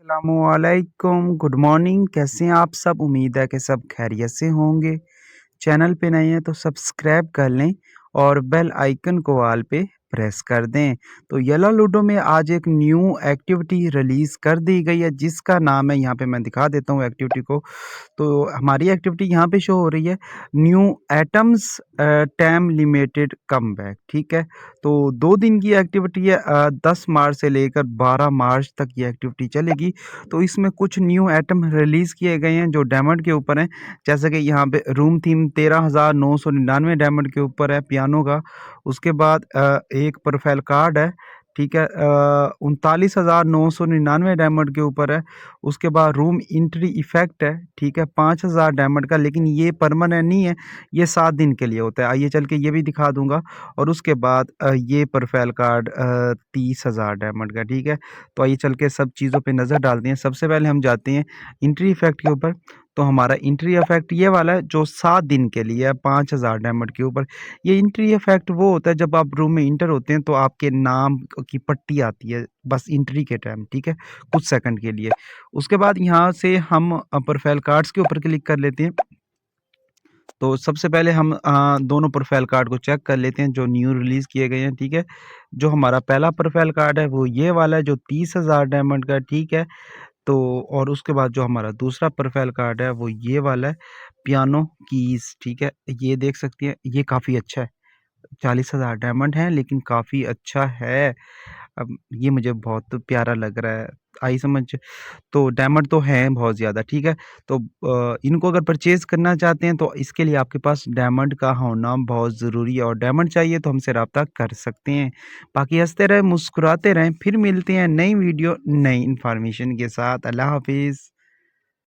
अस्सलामुअलैकुम, good morning. कैसे हैं आप सब? उम्मीद है कि सब खैरियत से होंगे। चैनल पे नए हैं तो सब्सक्राइब कर लें और बेल आइकन को ऑल पे प्रेस कर दें। तो येलो लूडो में आज एक न्यू एक्टिविटी रिलीज़ कर दी गई है जिसका नाम है, यहाँ पे मैं दिखा देता हूँ एक्टिविटी को। तो हमारी एक्टिविटी यहाँ पे शो हो रही है, new atoms time limited comeback. ठीक है, तो 2 दिन की एक्टिविटी है। 10 मार्च से लेकर 12 मार्च तक ये एक्टिविटी चलेगी। तो इसमें कुछ न्यू एटम रिलीज़ किए गए हैं जो डायमंड के ऊपर हैं। जैसे कि यहाँ पे रूम थीम 13,999 डायमंड के ऊपर है पियानो का। उसके बाद एक प्रोफाइल कार्ड है, ठीक है, 39,999 डायमंड के ऊपर है। उसके बाद रूम एंट्री इफ़ेक्ट है, ठीक है, 5,000 डायमंड का, लेकिन ये परमानेंट नहीं है, ये 7 दिन के लिए होता है। आइए चल के ये भी दिखा दूँगा। और उसके बाद ये प्रोफाइल कार्ड 30,000 डायमंड का, ठीक है। तो आइए चल के सब चीज़ों पे नज़र डालते हैं। सबसे पहले हम जाते हैं एंट्री इफ़ेक्ट के ऊपर। तो हमारा एंट्री इफ़ेक्ट ये वाला है जो 7 दिन के लिए है, 5,000 डायमंड के ऊपर। ये एंट्री इफ़ेक्ट वो होता है जब आप रूम में एंटर होते हैं तो आपके नाम की पट्टी आती है बस एंट्री के टाइम, ठीक है, कुछ सेकंड के लिए। उसके बाद यहाँ से हम प्रोफाइल कार्ड्स के ऊपर क्लिक कर लेते हैं। तो सबसे पहले हम दोनों प्रोफाइल कार्ड को चेक कर लेते हैं जो न्यू रिलीज़ किए गए हैं, ठीक है। जो हमारा पहला प्रोफाइल कार्ड है वो ये वाला है जो 30,000 डायमंड का, ठीक है। तो और उसके बाद जो हमारा दूसरा प्रोफाइल कार्ड है वो ये वाला है, पियानो कीज़, ठीक है। ये देख सकती हैं, ये काफ़ी अच्छा है। 40,000 डायमंड हैं लेकिन काफ़ी अच्छा है। अब ये मुझे बहुत प्यारा लग रहा है, आई समझ? तो डायमंड तो हैं बहुत ज़्यादा, ठीक है। तो इनको अगर परचेज़ करना चाहते हैं तो इसके लिए आपके पास डायमंड का होना बहुत ज़रूरी है, और डायमंड चाहिए तो हमसे राब्ता कर सकते हैं। बाकी हँसते रहें, मुस्कुराते रहें, फिर मिलते हैं नई वीडियो, नई इन्फॉर्मेशन के साथ। अल्लाह हाफ़िज़।